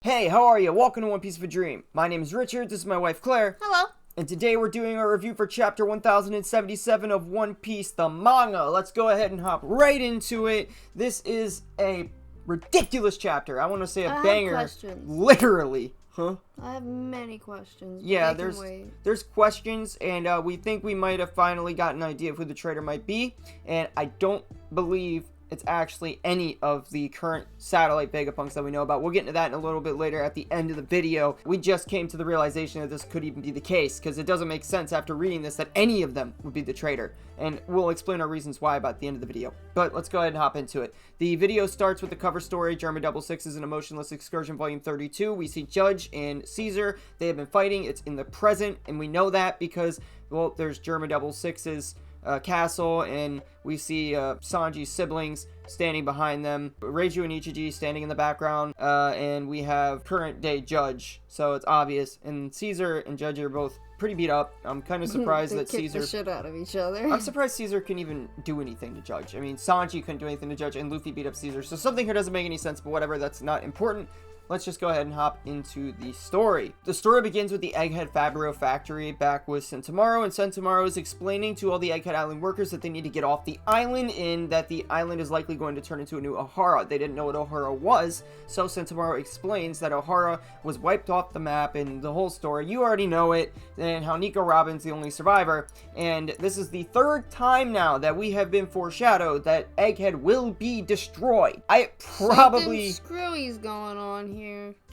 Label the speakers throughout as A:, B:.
A: Hey, how are you? Welcome to One Piece of a Dream. My name is Richard, this is my wife Claire.
B: Hello.
A: And today we're doing our review for chapter 1077 of One Piece, the manga. Let's go ahead and hop right into it. This is a ridiculous chapter. I want to say a banger.
B: Have questions.
A: Literally. Huh?
B: I have many questions.
A: Yeah, there's questions, and we think we might have finally got an idea of who the traitor might be. And I don't believe it's actually any of the current satellite Vegapunks that we know about. We'll get into that in a little bit later at the end of the video. We just came to the realization that this could even be the case, because it doesn't make sense after reading this that any of them would be the traitor. And we'll explain our reasons why about the end of the video. But let's go ahead and hop into it. The video starts with the cover story, German Double Sixes and Emotionless Excursion Volume 32. We see Judge and Caesar. They have been fighting. It's in the present, and we know that because, well, there's German Double Sixes castle, and we see Sanji's siblings standing behind them, Reiju and Ichiji standing in the background, and we have current day Judge, so it's obvious. And Caesar and Judge are both pretty beat up. I'm kind of surprised that Caesar
B: the shit out of each other.
A: I'm surprised Caesar can even do anything to Judge. I mean, Sanji couldn't do anything to Judge, and Luffy beat up Caesar, so something here doesn't make any sense, but whatever, that's not important. Let's just go ahead and hop into the story. The story begins with the Egghead Fabrio factory back with Sentomaru, and Sentomaru is explaining to all the Egghead Island workers that they need to get off the island and that the island is likely going to turn into a new Ohara. They didn't know what Ohara was, so Sentomaru explains that Ohara was wiped off the map and the whole story. You already know it, and how Nico Robin's the only survivor, and this is the third time now that we have been foreshadowed that Egghead will be destroyed.
B: Something screwy's going on here.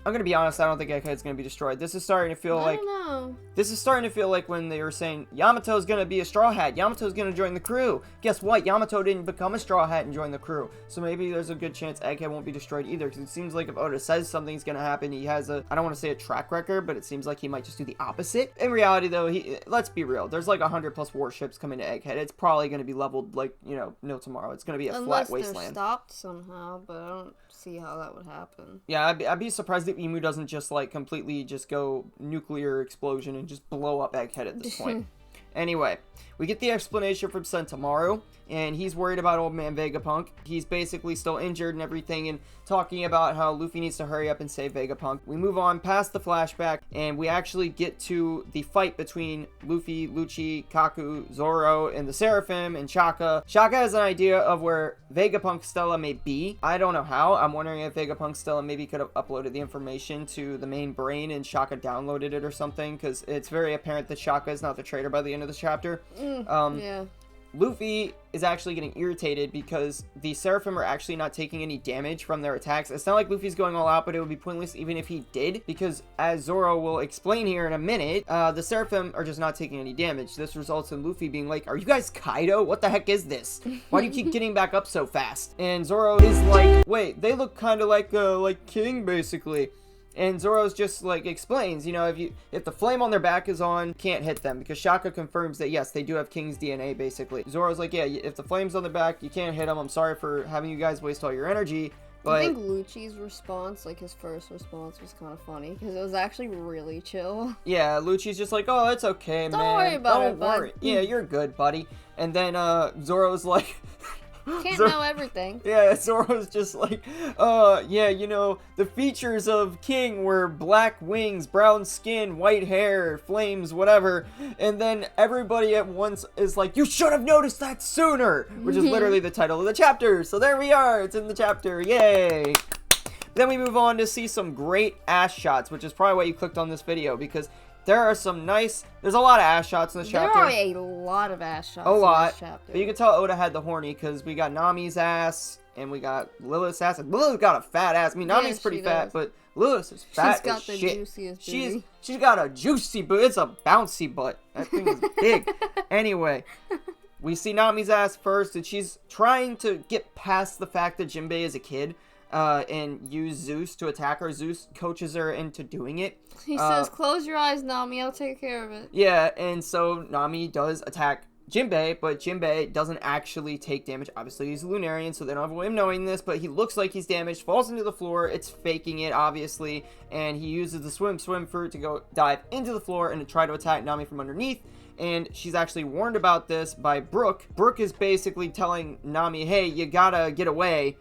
A: I'm gonna be honest, I don't think Egghead's gonna be destroyed. This is starting to feel like...
B: I don't know.
A: This is starting to feel like when they were saying, Yamato's gonna be a Straw Hat, Yamato's gonna join the crew. Guess what? Yamato didn't become a Straw Hat and join the crew. So maybe there's a good chance Egghead won't be destroyed either, because it seems like if Oda says something's gonna happen, he has a... I don't want to say a track record, but it seems like he might just do the opposite. In reality, though, let's be real. There's like 100 plus warships coming to Egghead. It's probably gonna be leveled like, no tomorrow. It's gonna be a flat wasteland.
B: Unless they're stopped somehow, but I don't see how that would happen.
A: Yeah, I'd be surprised if Emu doesn't just like completely just go nuclear explosion and just blow up Egghead at this point. Anyway, we get the explanation from Sentomaru, and he's worried about old man Vegapunk. He's basically still injured and everything, and talking about how Luffy needs to hurry up and save Vegapunk. We move on past the flashback, and we actually get to the fight between Luffy, Lucci, Kaku, Zoro, and the Seraphim, and Shaka. Shaka has an idea of where Vegapunk Stella may be. I don't know how. I'm wondering if Vegapunk Stella maybe could have uploaded the information to the main brain and Shaka downloaded it or something, because it's very apparent that Shaka is not the traitor by the end of this chapter.
B: Yeah.
A: Luffy is actually getting irritated because the Seraphim are actually not taking any damage from their attacks. It's not like Luffy's going all out, but it would be pointless even if he did, because as Zoro will explain here in a minute, the Seraphim are just not taking any damage. This results in Luffy being like, are you guys Kaido? What the heck is this? Why do you keep getting back up so fast? And Zoro is like, wait, they look kind of like King, basically. And Zoro's just like explains, if the flame on their back is on, can't hit them, because Shaka confirms that yes, they do have King's DNA basically. Zoro's like, yeah, if the flame's on their back, you can't hit them. I'm sorry for having you guys waste all your energy. But
B: I think Lucci's response, like his first response, was kind of funny because it was actually really chill.
A: Yeah, Lucci's just like, oh, it's okay, man.
B: Don't worry about it,
A: Don't worry. Yeah, you're good, buddy. And then Zoro's like...
B: Can't know everything.
A: Yeah, Zoro's just like, yeah, the features of King were black wings, brown skin, white hair, flames, whatever. And then everybody at once is like, you should have noticed that sooner, which is literally the title of the chapter. So there we are. It's in the chapter. Yay. Then we move on to see some great ass shots, which is probably why you clicked on this video, because there are some there's a lot of ass shots in this chapter.
B: There are a lot of ass shots in this chapter.
A: But you can tell Oda had the horny, because we got Nami's ass, and we got Lilith's ass. And Lilith's got a fat ass. I mean, Nami's pretty fat, but Lilith is fat
B: She's got
A: as
B: the
A: shit.
B: Juiciest booty.
A: She's got a juicy butt. It's a bouncy butt. That thing is big. Anyway, we see Nami's ass first, and she's trying to get past the fact that Jinbei is a kid. And use Zeus to attack her. Zeus coaches her into doing it.
B: He says, close your eyes, Nami, I'll take care of it.
A: Yeah, and so Nami does attack Jinbei, but Jinbei doesn't actually take damage. Obviously, he's a Lunarian, so they don't have a way of knowing this, but he looks like he's damaged, falls into the floor. It's faking it, obviously, and he uses the swim fruit to go dive into the floor and to try to attack Nami from underneath. And she's actually warned about this by Brook. Brook is basically telling Nami, hey, you gotta get away.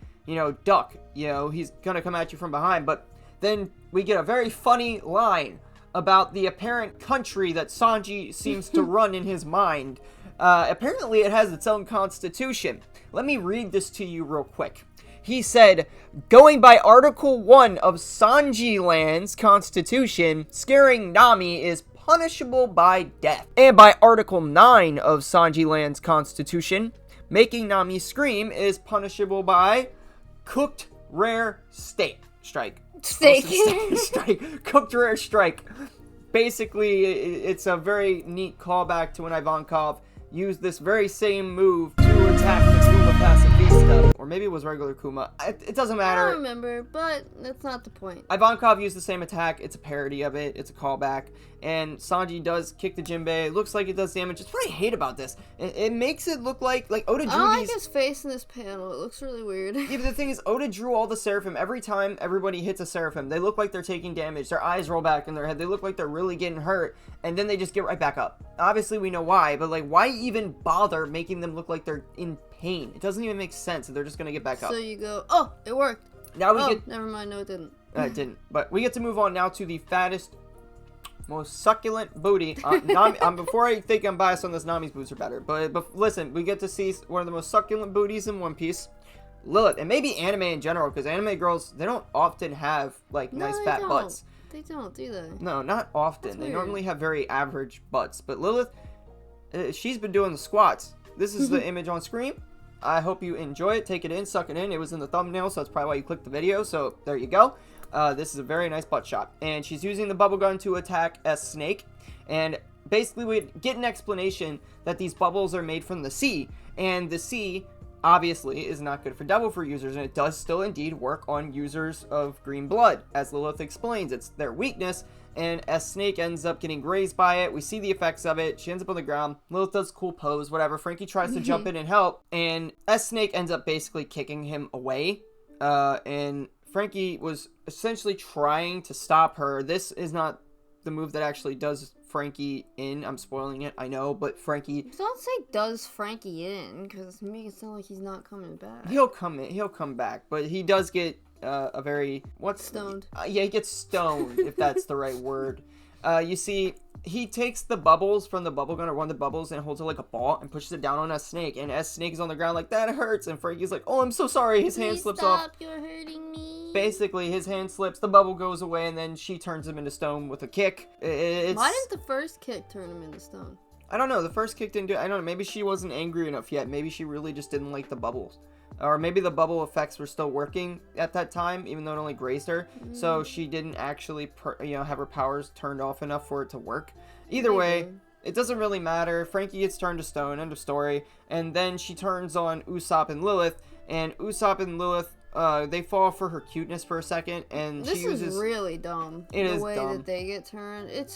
A: Duck. He's gonna come at you from behind, but then we get a very funny line about the apparent country that Sanji seems to run in his mind. Apparently it has its own constitution. Let me read this to you real quick. He said, going by Article 1 of Sanji Land's constitution, scaring Nami is punishable by death. And by Article 9 of Sanji Land's constitution, making Nami scream is punishable by cooked rare steak strike. Strike. Cooked rare strike. Basically, it's a very neat callback to when Ivankov used this very same move to attack the Kuma Pacifista. Or maybe it was regular Kuma. It doesn't matter.
B: I don't remember, but that's not the point.
A: Ivankov used the same attack. It's a parody of it. It's a callback. And Sanji does kick the Jinbei. It looks like it does damage. That's what I hate about this. It makes it look like Oda drew
B: I don't like his face in this panel. It looks really weird.
A: Yeah, but the thing is, Oda drew all the Seraphim. Every time everybody hits a Seraphim, they look like they're taking damage. Their eyes roll back in their head. They look like they're really getting hurt. And then they just get right back up. Obviously, we know why. But, like, why even bother making them look like they're in pain? It doesn't even make sense. They're just going to get back up.
B: So you go, oh, it worked.
A: Now we get...
B: Never mind. No, it didn't.
A: It didn't. But we get to move on now to the fattest, most succulent booty. Nami, before I think I'm biased on this, Nami's boobs are better. But listen, we get to see one of the most succulent booties in One Piece. Lilith. And maybe anime in general, because anime girls, they don't often have, like, nice fat butts.
B: They don't, do they?
A: No, not often. They normally have very average butts. But Lilith, she's been doing the squats. This is the image on screen. I hope you enjoy it. Take it in, suck it in. It was in the thumbnail, so that's probably why you clicked the video. So there you go. This is a very nice butt shot. And she's using the bubble gun to attack a snake. And basically we get an explanation that these bubbles are made from the sea. And the sea, obviously, is not good for devil fruit users. And it does still indeed work on users of green blood. As Lilith explains, it's their weakness. And as Snake ends up getting grazed by it, we see the effects of it. She ends up on the ground. Lilith does a cool pose, whatever. Frankie tries to jump in and help. And as Snake ends up basically kicking him away. And Frankie was essentially trying to stop her. This is not the move that actually does Frankie in. I'm spoiling it, I know, but Frankie...
B: Don't say does Frankie in, because it makes it sound like he's not coming back.
A: He'll come back, but he does get a very...
B: Stoned.
A: Yeah, he gets stoned, if that's the right word. You see, he takes the bubbles from the bubble gun, or one of the bubbles, and holds it like a ball, and pushes it down on S-Snake, and S-Snake is on the ground like, that hurts, and Frankie's like, oh, I'm so sorry, his hand slips off.
B: You're hurting me.
A: Basically, his hand slips, the bubble goes away, and then she turns him into stone with a kick.
B: Why didn't the first kick turn him into stone?
A: I don't know, the first kick didn't do it. I don't know, maybe she wasn't angry enough yet. Maybe she really just didn't like the bubbles. Or maybe the bubble effects were still working at that time, even though it only grazed her. So she didn't actually, have her powers turned off enough for it to work. Either way, it doesn't really matter. Frankie gets turned to stone, end of story. And then she turns on Usopp and Lilith. And Usopp and Lilith, they fall for her cuteness for a second. And
B: this
A: she uses...
B: is really dumb.
A: It is dumb.
B: The way that they get turned, it's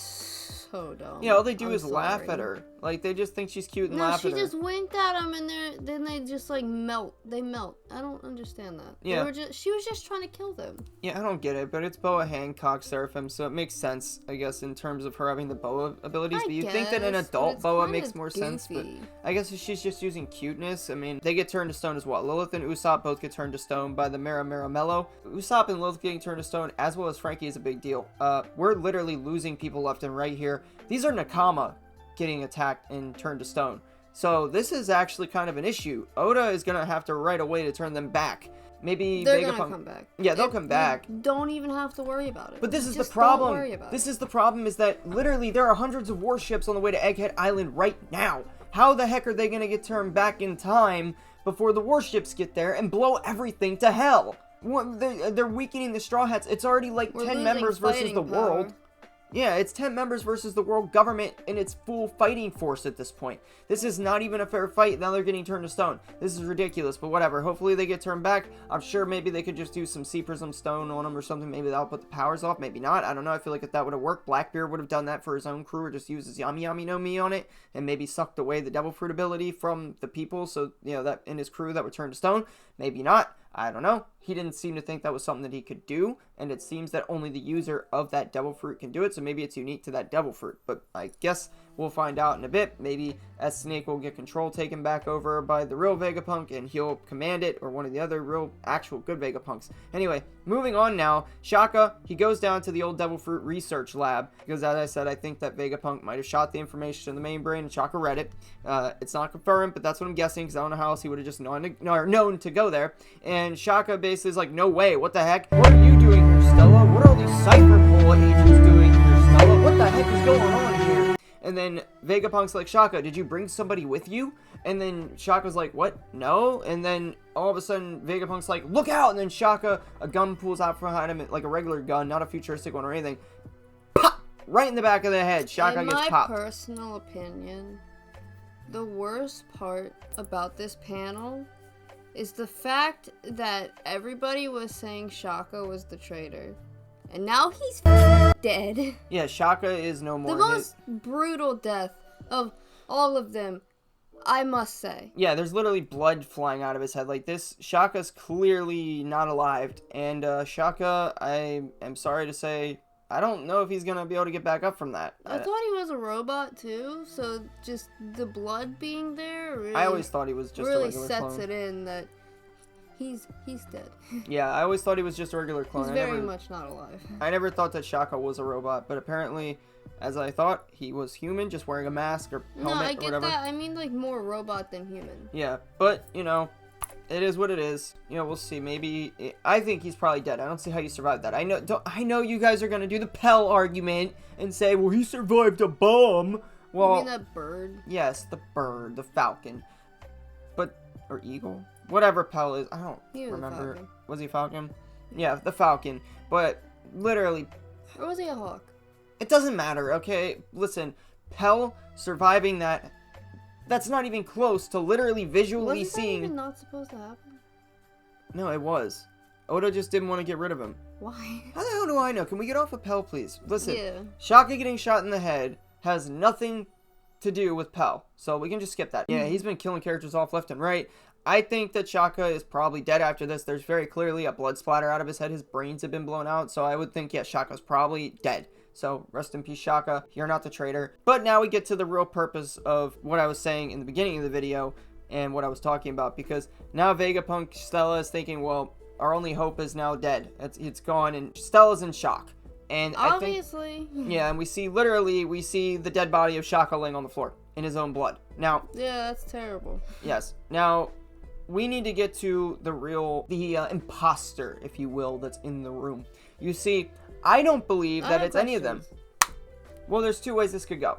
B: so dumb.
A: Yeah, all they do is laugh at her. Like, they just think she's cute and laugh at her.
B: No, she just winked at them, and then they just, like, melt. They melt. I don't understand that.
A: Yeah.
B: She was just trying to kill them.
A: Yeah, I don't get it, but it's Boa Hancock Seraphim, so it makes sense, I guess, in terms of her having the boa abilities. But you'd think that an adult boa makes more sense, but I guess if she's just using cuteness, I mean, they get turned to stone as well. Lilith and Usopp both get turned to stone by the Maramello. Usopp and Lilith getting turned to stone, as well as Frankie, is a big deal. We're literally losing people left and right here. These are Nakama getting attacked and turned to stone. So this is actually kind of an issue. Oda is going to have to write a way to turn them back. Maybe
B: they're going to come back.
A: Yeah, they'll come back.
B: Don't even have to worry about it.
A: But this is the problem. This is the problem, is that literally there are hundreds of warships on the way to Egghead Island right now. How the heck are they going to get turned back in time before the warships get there and blow everything to hell? They're weakening the Straw Hats. It's already like 10 members versus the world. Yeah, it's 10 members versus the world government in its full fighting force at this point. This is not even a fair fight. Now they're getting turned to stone. This is ridiculous, but whatever. Hopefully they get turned back. I'm sure maybe they could just do some Sea Prism Stone on them or something. Maybe that'll put the powers off. Maybe not. I don't know. I feel like if that would have worked, Blackbeard would have done that for his own crew, or just used his Yami Yami no Mi on it and maybe sucked away the Devil Fruit ability from the people. So, that in his crew that would turn to stone. Maybe not. I don't know. He didn't seem to think that was something that he could do, and it seems that only the user of that Devil Fruit can do it, so maybe it's unique to that Devil Fruit. But I guess We'll find out in a bit. Maybe S-Snake will get control taken back over by the real Vegapunk and he'll command it, or one of the other real, actual good Vegapunks. Anyway, moving on now. Shaka, he goes down to the old Devil Fruit research lab because, as I said, I think that Vegapunk might have shot the information to the main brain and Shaka read it. It's not confirmed, but that's what I'm guessing because I don't know how else he would have just known to go there. And Shaka basically is like, no way, what the heck? What are you doing here, Stella? What are all these Cypher agents doing here, Stella? What the heck is going on here? And then Vegapunk's like, Shaka, did you bring somebody with you? And then Shaka's like, what? No? And then all of a sudden, Vegapunk's like, look out! And then Shaka, a gun pulls out from behind him, like a regular gun, not a futuristic one or anything. Pop! Right in the back of the head. Shaka gets popped.
B: In my personal opinion, the worst part about this panel is the fact that everybody was saying Shaka was the traitor. And now he's dead.
A: Yeah, Shaka is no more.
B: The most brutal death of all of them, I must say.
A: Yeah, there's literally blood flying out of his head like this. Shaka's clearly not alive. And Shaka, I am sorry to say, I don't know if he's going to be able to get back up from that.
B: I thought he was a robot too, so just the blood being there really,
A: I always thought he was just a regular clone.
B: Really sets it in that he's dead.
A: Yeah, I always thought he was just a regular clone.
B: He's very much not alive.
A: I never thought that Shaka was a robot, but apparently, as I thought, he was human, just wearing a mask or helmet or whatever.
B: No, I get that. I mean, like, more robot than human.
A: Yeah, but, you know, it is what it is. You know, we'll see. Maybe, I think he's probably dead. I don't see how you survived that. I know you guys are going to do the Pell argument and say, well, he survived a bomb. Well,
B: you mean that bird?
A: Yes, the bird, the falcon. But, or eagle? Whatever Pell is, I don't remember. Was he Falcon? Yeah, the Falcon. But literally,
B: or was he a hawk?
A: It doesn't matter, okay? Listen, Pell surviving that's not even close to literally visually seeing.
B: Wasn't that even not supposed to happen?
A: No, it was. Oda just didn't want to get rid of him.
B: Why?
A: How the hell do I know? Can we get off of Pell, please? Listen,
B: yeah.
A: Shaka getting shot in the head has nothing to do with Pell, so we can just skip that. Yeah, he's been killing characters off left and right. I think that Shaka is probably dead after this. There's very clearly a blood splatter out of his head. His brains have been blown out. So I would think, yeah, Shaka's probably dead. So rest in peace, Shaka. You're not the traitor. But now we get to the real purpose of what I was saying in the beginning of the video and what I was talking about. Because now Vegapunk Stella is thinking, well, our only hope is now dead. It's gone, and Stella's in shock. And
B: obviously.
A: Yeah, and we see the dead body of Shaka laying on the floor in his own blood. Now.
B: Yeah, that's terrible.
A: Yes. Now, we need to get to the imposter, if you will, that's in the room. You see, I don't believe that it's any of them. Well, there's two ways this could go.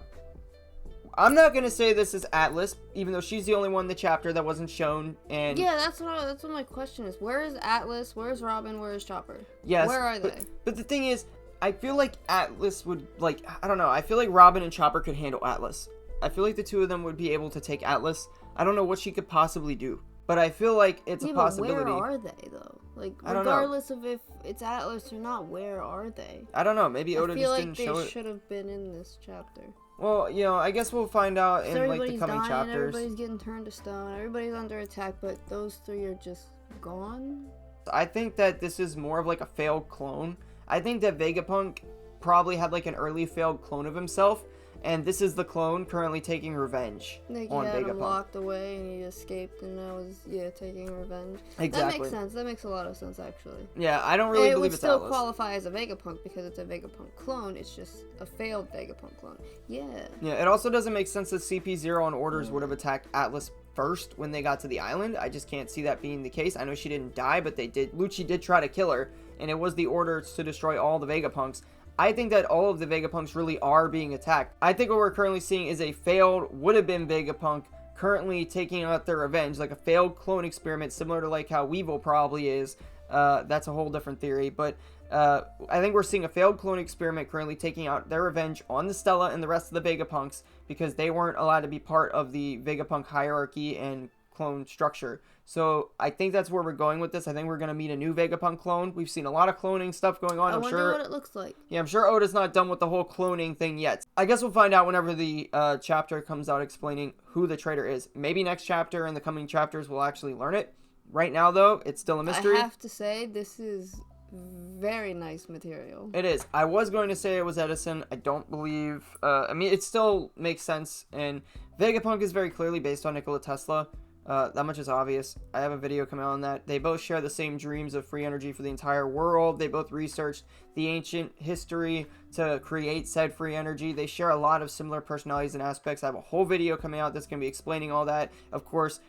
A: I'm not going to say this is Atlas, even though she's the only one in the chapter that wasn't shown. And
B: yeah, that's what my question is. Where is Atlas? Where is Robin? Where is Chopper?
A: Yes.
B: Where are they?
A: But the thing is, I feel like Atlas would, I don't know. I feel like Robin and Chopper could handle Atlas. I feel like the two of them would be able to take Atlas. I don't know what she could possibly do. But I feel like it's a possibility.
B: But where are they, though? Like, regardless of if it's Atlas or not, where are they?
A: I don't know. Maybe Oda just didn't show it.
B: I feel like they should have been in this chapter.
A: Well, you know, I guess we'll find out in, the coming chapters.
B: Everybody's getting turned to stone. Everybody's under attack, but those three are just gone?
A: I think that this is more of, a failed clone. I think that Vegapunk probably had, an early failed clone of himself. And this is the clone currently taking revenge on Vegapunk.
B: He had him locked away and he escaped and now is, taking revenge.
A: Exactly.
B: That makes sense. That makes a lot of sense, actually.
A: Yeah, I don't really believe it's Atlas.
B: It would still qualify as a Vegapunk because it's a Vegapunk clone. It's just a failed Vegapunk clone. Yeah. Yeah,
A: it also doesn't make sense that CP0 on orders would have attacked Atlas first when they got to the island. I just can't see that being the case. I know she didn't die, but Lucci did try to kill her, and it was the orders to destroy all the Vegapunks. I think that all of the Vegapunks really are being attacked. I think what we're currently seeing is a failed, would-have-been Vegapunk currently taking out their revenge, like a failed clone experiment, similar to how Weevil probably is. That's a whole different theory, but I think we're seeing a failed clone experiment currently taking out their revenge on the Stella and the rest of the Vegapunks because they weren't allowed to be part of the Vegapunk hierarchy and clone structure. So I think that's where we're going with this. I think we're going to meet a new Vegapunk clone. We've seen a lot of cloning stuff going on.
B: I wonder what it looks like.
A: Yeah, I'm sure Oda's not done with the whole cloning thing yet. I guess we'll find out whenever the chapter comes out explaining who the traitor is. Maybe next chapter and the coming chapters we'll actually learn it. Right now, though, it's still a mystery.
B: I have to say, this is very nice material.
A: It is. I was going to say it was Edison. I don't believe. I mean, it still makes sense. And Vegapunk is very clearly based on Nikola Tesla. That much is obvious. I have a video coming out on that. They both share the same dreams of free energy for the entire world. They both researched the ancient history to create said free energy. They share a lot of similar personalities and aspects. I have a whole video coming out that's going to be explaining all that. Of course,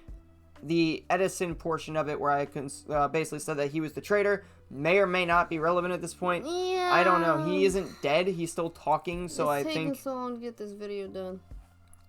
A: the Edison portion of it where I basically said that he was the traitor may or may not be relevant at this point.
B: Yeah.
A: I don't know. He isn't dead. He's still talking, so I think...
B: It's taking so long to get this video done.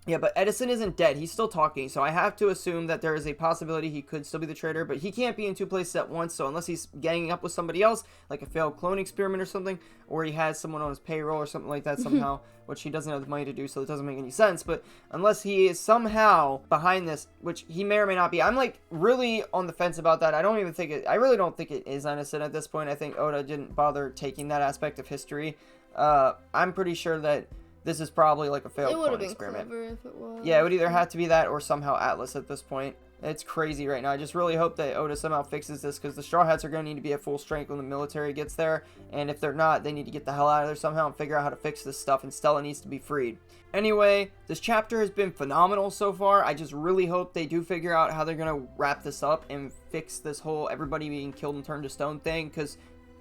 A: Yeah, but Edison isn't dead. He's still talking, so I have to assume that there is a possibility he could still be the traitor, but he can't be in two places at once, so unless he's ganging up with somebody else, like a failed clone experiment or something, or he has someone on his payroll or something like that somehow, which he doesn't have the money to do, so it doesn't make any sense, but unless he is somehow behind this, which he may or may not be, I'm like really on the fence about that. I really don't think it is Edison at this point. I think Oda didn't bother taking that aspect of history. I'm pretty sure that this is probably like a failed clone experiment.
B: It would have been clever if it was.
A: Yeah, it would either have to be that or somehow Atlas at this point. It's crazy right now. I just really hope that Oda somehow fixes this, because the Straw Hats are going to need to be at full strength when the military gets there, and if they're not, they need to get the hell out of there somehow and figure out how to fix this stuff, and Stella needs to be freed. Anyway, this chapter has been phenomenal so far. I just really hope they do figure out how they're going to wrap this up and fix this whole everybody being killed and turned to stone thing, because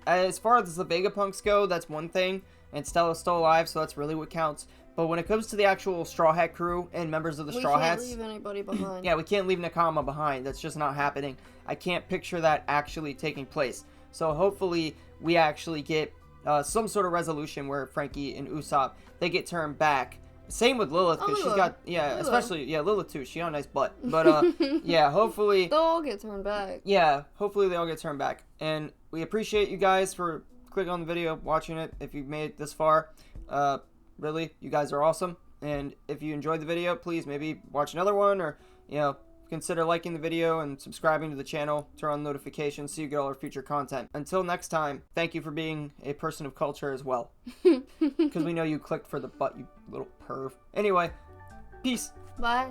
A: as far as the Vegapunks go, that's one thing, and Stella's still alive, so that's really what counts. But when it comes to the actual Straw Hat crew and members of the Straw Hats...
B: We can't leave anybody behind.
A: Yeah, we can't leave Nakama behind. That's just not happening. I can't picture that actually taking place. So hopefully we actually get some sort of resolution where Frankie and Usopp, they get turned back. Same with Lilith, because she's got... Yeah, Lilith. Especially... Yeah, Lilith too. She got a nice butt. But, yeah, hopefully...
B: They'll all get turned back.
A: Yeah, hopefully they all get turned back. And we appreciate you guys for clicking on the video, watching it, if you've made it this far. Really, you guys are awesome, and if you enjoyed the video, please maybe watch another one, or, you know, consider liking the video and subscribing to the channel, turn on notifications so you get all our future content. Until next time, thank you for being a person of culture as well, because we know you clicked for the butt, you little perv. Anyway, peace.
B: Bye.